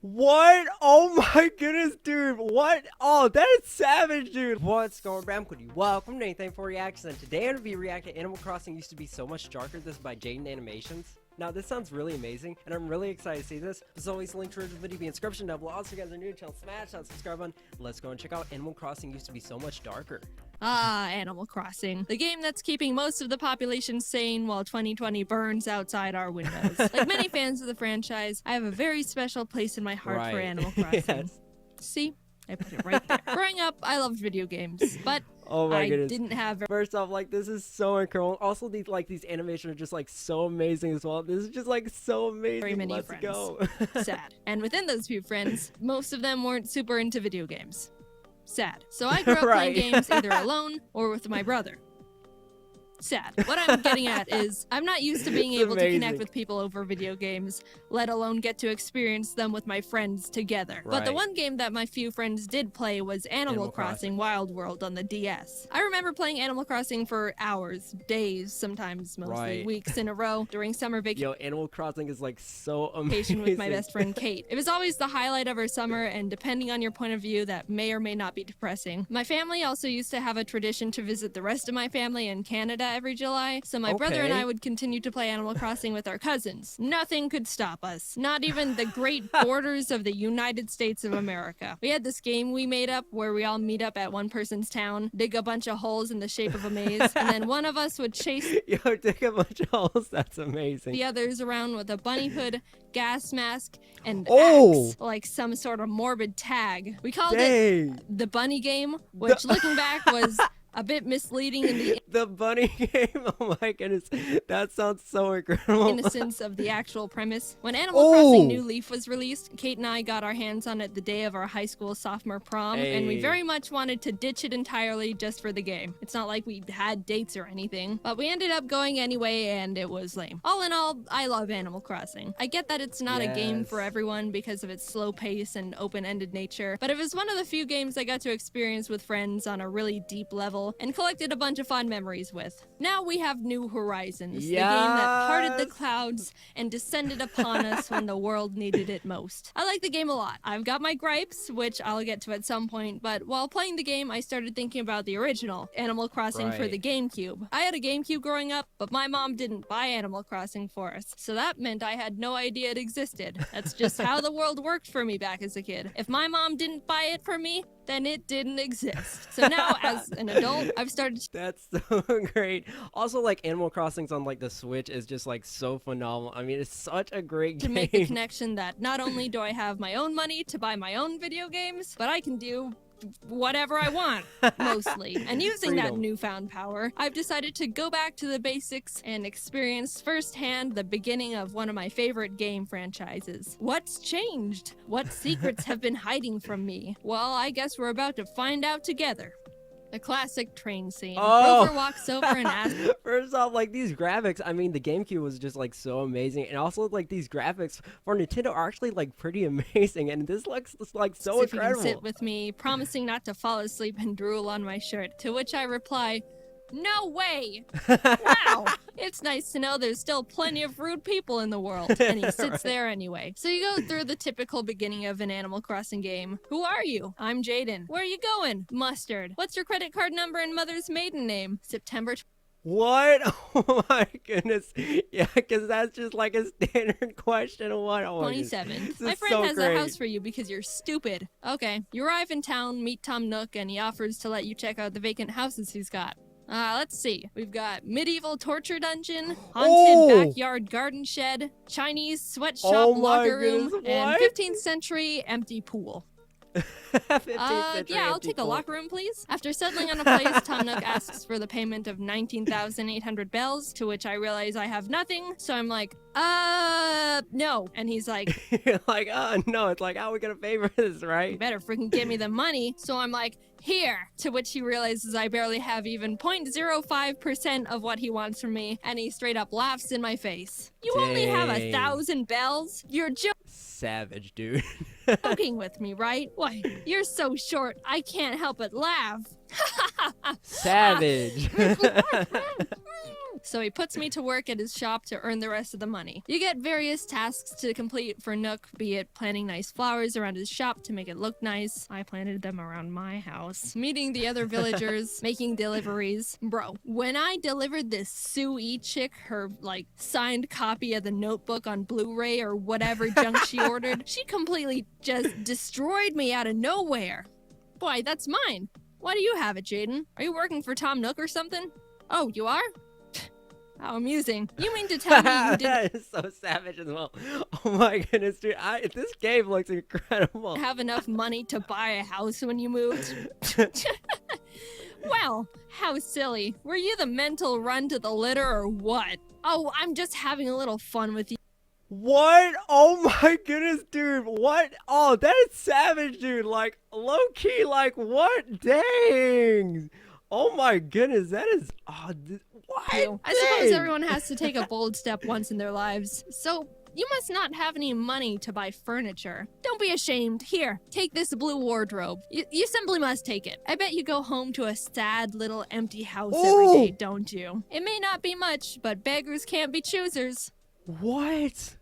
What? Oh my goodness, dude. What? Oh, that is savage, dude. What's going on, Cody? Welcome to Anything for Reactions. And today I'm going to be reacting to Animal Crossing Used to Be So Much Darker. This is by Jaden Animations. Now, this sounds really amazing, and I'm really excited to see this. As always, link to the video in the description down below. Also, if you guys are new to the channel, smash that subscribe button. Let's go and check out Animal Crossing Used to Be So Much Darker. Ah, Animal Crossing. The game that's keeping most of the population sane while 2020 burns outside our windows. Like many fans of the franchise, I have a very special place in my heart for Animal Crossing. Yes. See? I put it right there. Growing up, I loved video games, but Oh my goodness. didn't have... First off, like, this is so incredible. Also, these animations are just, like, so amazing as well. This is just, like, so amazing. very many Let's friends. go. Sad. And within those few friends, most of them weren't super into video games. Sad. So I grew up playing games either alone or with my brother. Sad. What I'm getting at is I'm not used to being able to connect with people over video games, let alone get to experience them with my friends together. But the one game that my few friends did play was Animal Crossing Wild World on the DS. I remember playing Animal Crossing for hours, days, sometimes mostly weeks in a row during summer vacation. Yo, Animal Crossing is like so amazing. With my best friend Kate. It was always the highlight of our summer, and depending on your point of view, that may or may not be depressing. My family also used to have a tradition to visit the rest of my family in Canada every July, so my brother and I would continue to play Animal Crossing with our cousins. Nothing could stop us. Not even the great borders of the United States of America. We had this game we made up where we all meet up at one person's town, dig a bunch of holes in the shape of a maze, and then one of us would chase dig a bunch of holes. That's amazing. The others around with a bunny hood, gas mask, and axe, like some sort of morbid tag. We called it the bunny game, which looking back was a bit misleading in the bunny game. Oh my goodness, that sounds so incredible. Innocence of the actual premise. When Animal Crossing New Leaf was released, Kate and I got our hands on it the day of our high school sophomore prom, and we very much wanted to ditch it entirely just for the game. It's not like we had dates or anything, but we ended up going anyway, and it was lame. All in all, I love Animal Crossing. I get that it's not a game for everyone because of its slow pace and open-ended nature, but it was one of the few games I got to experience with friends on a really deep level and collected a bunch of fun memories with. Now we have New Horizons, the game that parted the clouds and descended upon us when the world needed it most. I like the game a lot. I've got my gripes, which I'll get to at some point, but while playing the game, I started thinking about the original, Animal Crossing for the GameCube. I had a GameCube growing up, but my mom didn't buy Animal Crossing for us, so that meant I had no idea it existed. That's just how the world worked for me back as a kid. If my mom didn't buy it for me, then it didn't exist. So now, as an adult, I've started... That's so great. Also, like, Animal Crossing's on, like, the Switch is just, like, so phenomenal. I mean, it's such a great game. To make the connection that not only do I have my own money to buy my own video games, but I can do whatever I want, mostly. And using that newfound power, I've decided to go back to the basics and experience firsthand the beginning of one of my favorite game franchises. What's changed? What secrets have been hiding from me? Well, I guess we're about to find out together. The classic train scene. Rover walks over and asks... First off, like, these graphics, I mean, the GameCube was just, like, so amazing. And also, like, these graphics for Nintendo are actually, like, pretty amazing. And this looks, like, so incredible. If you can sit with me, promising not to fall asleep and drool on my shirt. To which I reply, no way! Wow! It's nice to know there's still plenty of rude people in the world. And he sits there anyway. So you go through the typical beginning of an Animal Crossing game. Who are you? I'm Jaden. Where are you going? Mustard. What's your credit card number and mother's maiden name? September. What? Oh my goodness. Yeah, because that's just like a standard question. What? Oh, 27. My friend has a house for you because you're stupid. Okay. You arrive in town, meet Tom Nook, and he offers to let you check out the vacant houses he's got. Let's see. We've got medieval torture dungeon, haunted backyard garden shed, Chinese sweatshop locker room, and 15th century empty pool. Yeah, I'll take a locker room, please. After settling on a place, Tom Nook asks for the payment of 19,800 bells, to which I realize I have nothing, so I'm like, no. And he's like... You're like, no. It's like, how are we gonna pay for this, right? You better freaking give me the money. So I'm like, here. To which he realizes I barely have even 0.05% of what he wants from me, and he straight up laughs in my face. You only have 1,000 bells? You're savage, dude. Joking with me, right? Why, you're so short, I can't help but laugh. Savage. so he puts me to work at his shop to earn the rest of the money. You get various tasks to complete for Nook, be it planting nice flowers around his shop to make it look nice. I planted them around my house. Meeting the other villagers, making deliveries. Bro, when I delivered this Sue chick her, like, signed copy of the Notebook on Blu-ray or whatever junk she ordered, she completely just destroyed me out of nowhere. Boy, that's mine. Why do you have it, Jaden? Are you working for Tom Nook or something? Oh, you are? How amusing. You mean to tell me you didn't That is so savage as well. Oh my goodness, dude. This game looks incredible. have enough money to buy a house when you moved? Well, how silly. Were you the mental run to the litter or what? Oh, I'm just having a little fun with you. What? Oh my goodness, dude. What? Oh, that is savage, dude. Like, low-key, like, what? Dang. Oh my goodness, that is... Oh, what? I suppose everyone has to take a bold step once in their lives. So, you must not have any money to buy furniture. Don't be ashamed. Here, take this blue wardrobe. You simply must take it. I bet you go home to a sad little empty house every day, don't you? It may not be much, but beggars can't be choosers. What?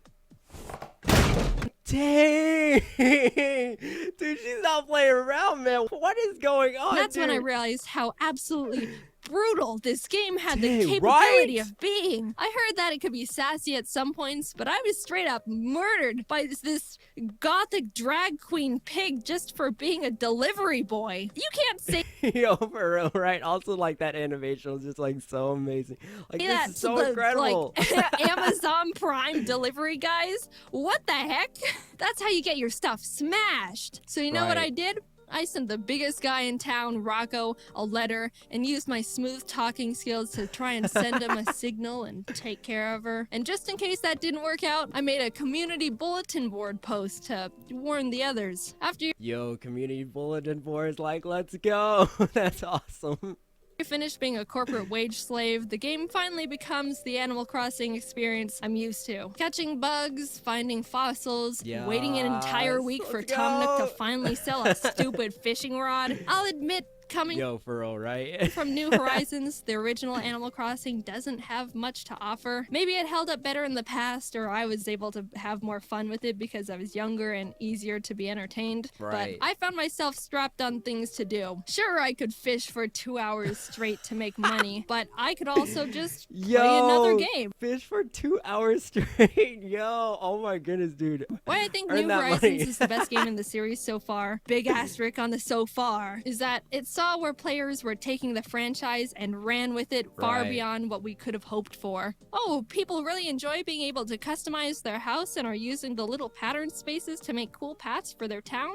Dang! Dude, she's not playing around, man. What is going on, That's dude? when I realized how absolutely brutal this game had the Dang, capability right? of being. I heard that it could be sassy at some points, but I was straight up murdered by this gothic drag queen pig just for being a delivery boy. You can't say Yo, for real, right? Also, like, that animation was just, like, so amazing. Like, this that is so to the, incredible. like, Amazon Prime delivery guys. What the heck? That's how you get your stuff smashed. So you know what Right. I did? I sent the biggest guy in town, Rocco, a letter and used my smooth talking skills to try and send him a signal and take care of her. And just in case that didn't work out, I made a community bulletin board post to warn the others. After Yo, community bulletin boards, like, let's go. That's awesome. you're finished being a corporate wage slave, the game finally becomes the Animal Crossing experience I'm used to. Catching bugs, finding fossils, waiting an entire week for let's Tom Nook to go. finally sell a stupid fishing rod. I'll admit, coming Yo, for real, right? from New Horizons, the original Animal Crossing doesn't have much to offer. Maybe it held up better in the past, or I was able to have more fun with it because I was younger and easier to be entertained. Right. But I found myself strapped on things to do. Sure, I could fish for 2 hours straight to make money, but I could also just play another game. Fish for 2 hours straight. Yo, oh my goodness, dude. Why I think Earn New that Horizons money. is the best game in the series so far, big asterisk on the so far, is that it saw where players were taking the franchise and ran with it far Right. beyond what we could have hoped for. Oh, people really enjoy being able to customize their house and are using the little pattern spaces to make cool paths for their town?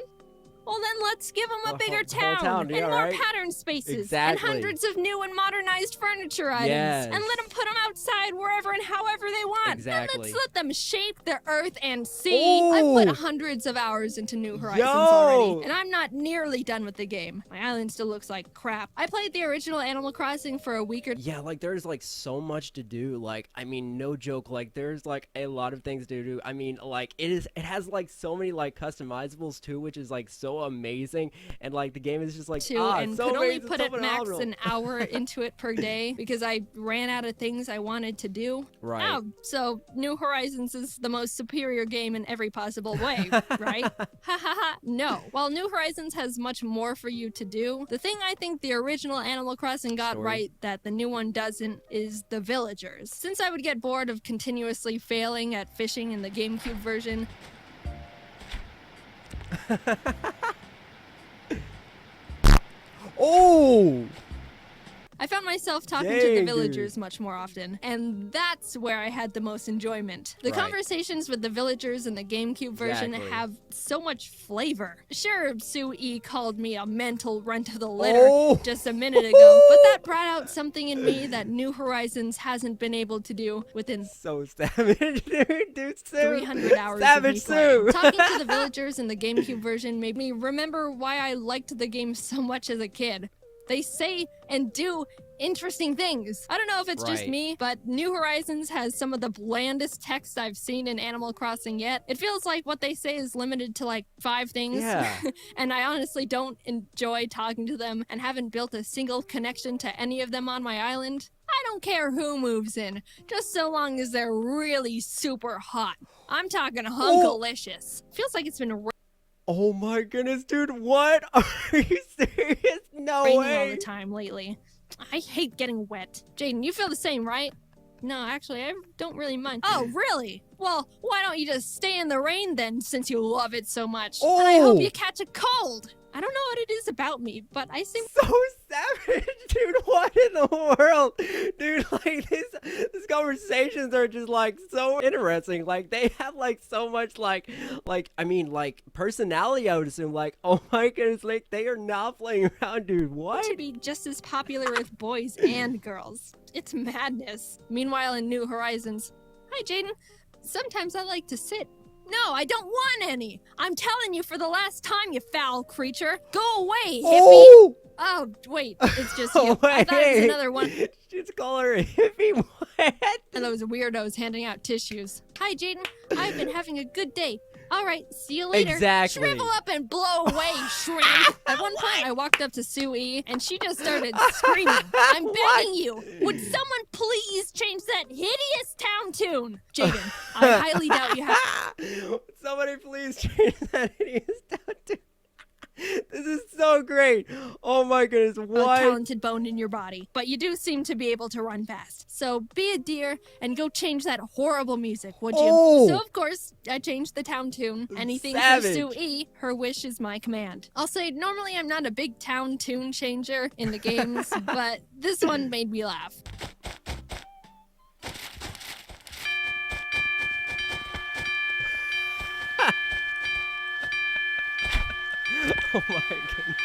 Well, then let's give them a The bigger whole town, and yeah, more right? pattern spaces Exactly. and hundreds of new and modernized furniture items Yes. and let them put them outside wherever and however they want. Exactly. And let's let them shape the earth and sea. I've put hundreds of hours into New Horizons already, and I'm not nearly done with the game. My island still looks like crap. I played the original Animal Crossing for a week or Yeah, like, there's, like, so much to do. Like, I mean, no joke. Like, there's, like, a lot of things to do. I mean, like, it has, like, so many, like, customizables, too, which is, like, so amazing. And, like, the game is just, like, and so could only amazing, put so it max phenomenal. an hour into it per day because I ran out of things I wanted to do. Right. Oh, so New Horizons is the most superior game in every possible way, right? Ha ha ha. No. While New Horizons has much more for you to do, the thing I think the original Animal Crossing got Story. right that the new one doesn't is the villagers. Since I would get bored of continuously failing at fishing in the GameCube version, Oh! I found myself talking to the Dang, dude. villagers much more often, and that's where I had the most enjoyment. The Right. conversations with the villagers in the GameCube version Exactly. have so much flavor. Sure, Sue E called me a mental run to the litter Oh! just a minute ago, but that brought out something in me that New Horizons hasn't been able to do within So savage, dude. Sue. 300 hours Savage of me playing. Sue. Talking to the villagers in the GameCube version made me remember why I liked the game so much as a kid. They say and do interesting things. I don't know if it's just Right. me, but New Horizons has some of the blandest text I've seen in Animal Crossing yet. It feels like what they say is limited to like 5 things. Yeah. And I honestly don't enjoy talking to them and haven't built a single connection to any of them on my island. I don't care who moves in, just so long as they're really super hot. I'm talking hunkalicious. Feels like it's been Oh my goodness, dude, what? Are you serious? No raining way. all the time lately. I hate getting wet. Jaden, you feel the same, right? No, actually, I don't really mind. Oh, really? Well, why don't you just stay in the rain then, since you love it so much? Oh. And I hope you catch a cold. I don't know what it is about me, but I seem So savage, dude. What in the world? Dude, like these conversations are just like so interesting. Like they have like so much like I mean like personality, I would assume. Like, oh my goodness, like they are not playing around, dude. What? to be just as popular with boys and girls. It's madness. Meanwhile, in New Horizons, hi Jaden. Sometimes I like to sit. No, I don't want any. I'm telling you for the last time, you foul creature. Go away, hippie. Oh, wait, it's just you. I thought it was another one. Just call her a hippie. What? And those weirdos handing out tissues. Hi, Jaden. I've been having a good day. All right, see you later. Exactly. Shrivel up and blow away, shrimp. At one point, I walked up to Sue E, and she just started screaming. I'm begging you. Would someone please change that hideous town tune? Jaden, I highly doubt you have. Somebody please change that hideous town tune. This is so great. Oh my goodness, what? A talented bone in your body, but you do seem to be able to run fast. So be a dear and go change that horrible music, would you? Oh. So of course, I changed the town tune. Anything Savage. for Sue E, her wish is my command. I'll say normally I'm not a big town tune changer in the games, but this one made me laugh. Oh my goodness.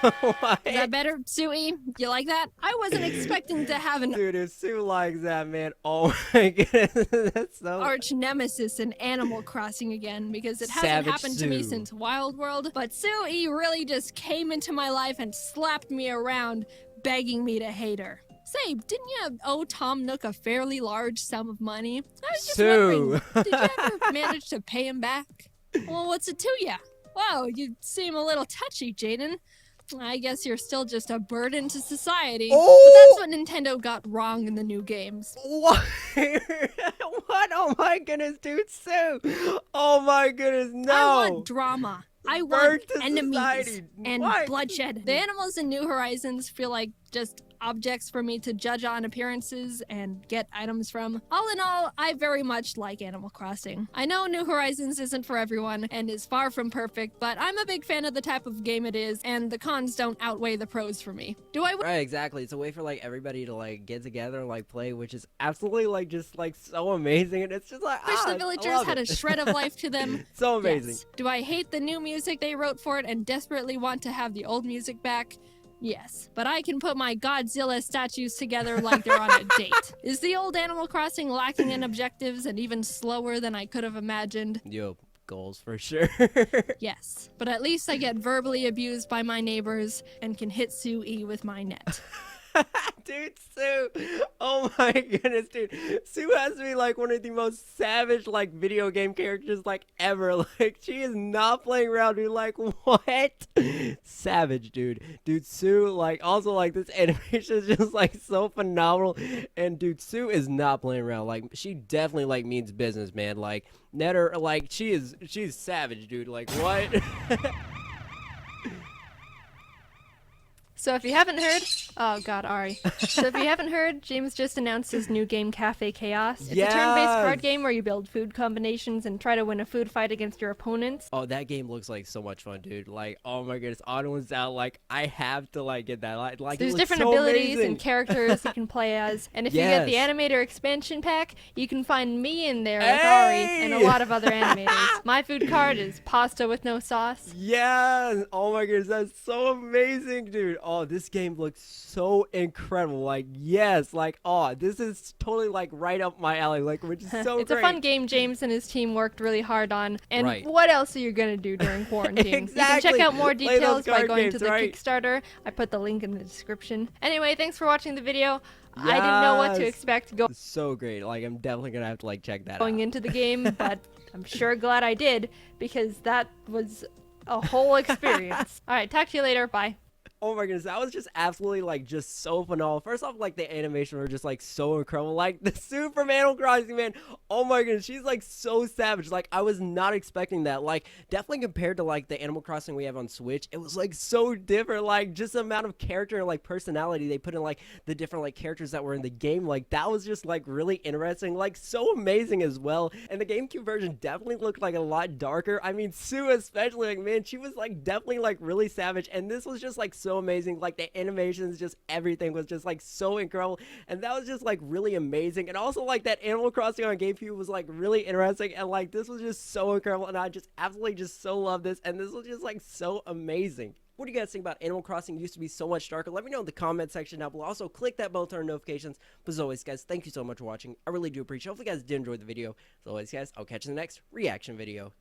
Is that better, Sue? You like that? I wasn't expecting to have an Dude, if Sue likes that, man, oh my goodness, that's so... arch nemesis in Animal Crossing again, because it hasn't Savage happened to me Sue. since Wild World, but Sue really just came into my life and slapped me around, begging me to hate her. Say, didn't you owe Tom Nook a fairly large sum of money? I was just Sue. wondering, did you ever manage to pay him back? Well, what's it to ya? Wow, you seem a little touchy, Jaden. I guess you're still just a burden to society. Oh! But that's what Nintendo got wrong in the new games. What? What? Oh my goodness, dude, Sue. Oh my goodness, no. I want drama. I want Burn to enemies society. and What? bloodshed. The animals in New Horizons feel like just objects for me to judge on appearances and get items from. All in all, I very much like Animal Crossing. I know New Horizons isn't for everyone and is far from perfect, but I'm a big fan of the type of game it is, and the cons don't outweigh the pros for me. Do I? Right, exactly. It's a way for like everybody to like get together and like play, which is absolutely like just like so amazing, and it's just like Wish I the villagers love had it. a shred of life to them. So amazing. Yes. Do I hate the new music they wrote for it and desperately want to have the old music back? Yes, but I can put my Godzilla statues together like they're on a date. Is the old Animal Crossing lacking in objectives and even slower than I could have imagined? Yo, goals for sure. Yes, but at least I get verbally abused by my neighbors and can hit Sue E with my net. Dude, Sue. Oh my goodness, dude. Sue has to be like one of the most savage like video game characters like ever. Like she is not playing around, dude. Like what? Savage, dude. Dude, Sue, like also like this animation is just like so phenomenal. And dude, Sue is not playing around. Like she definitely like means business, man. Like Netter, like she's savage, dude. Like what? So if you haven't heard, oh god, Ari. So if you haven't heard, James just announced his new game, Cafe Chaos. It's a turn-based card Yes! game where you build food combinations and try to win a food fight against your opponents. Oh, that game looks like so much fun, dude. Like, oh my goodness, Autumn's out. Like, I have to like get that. Like, There's it looks different so abilities amazing. and characters you can play as. And if you get the Yes. animator expansion pack, you can find me in there with Ari and a Hey! lot of other animators. My food card is pasta with no sauce. Yeah. Oh my goodness, that's so amazing, dude. Oh, this game looks so incredible. Like, yes, like, oh, this is totally like right up my alley. Like, which is so It's great. a fun game James and his team worked really hard on. And Right. what else are you going to do during quarantine? You can Exactly. check out more Play those details by card going to games, the right. Kickstarter. I put the link in the description. Anyway, thanks for watching the video. I didn't know what to Yes. expect It's so great. Like, I'm definitely gonna have to like check that going out. into the game, but I'm sure glad I did because that was a whole experience. All right, talk to you later. Bye. Oh my goodness, that was just absolutely like just so phenomenal. First off, like the animation were just like so incredible. Like the Super Animal Crossing, man. Oh my goodness, she's like so savage. Like I was not expecting that. Like definitely compared to like the Animal Crossing we have on Switch, it was like so different. Like just the amount of character and like personality they put in like the different like characters that were in the game. Like that was just like really interesting. Like so amazing as well. And the GameCube version definitely looked like a lot darker. I mean, Sue especially, like man, she was like definitely like really savage. And this was just like so amazing. Like the animations, just everything was just like so incredible, and that was just like really amazing. And also like that Animal Crossing on GameCube was like really interesting, and like this was just so incredible, and I just absolutely just so love this, and this was just like so amazing. What do you guys think about Animal Crossing used to be so much darker? Let me know in the comment section down below. Also, click that bell to turn notifications. But as always, guys, thank you so much for watching. I really do appreciate it. Hopefully, you guys did enjoy the video. As always, guys, I'll catch you in the next reaction video.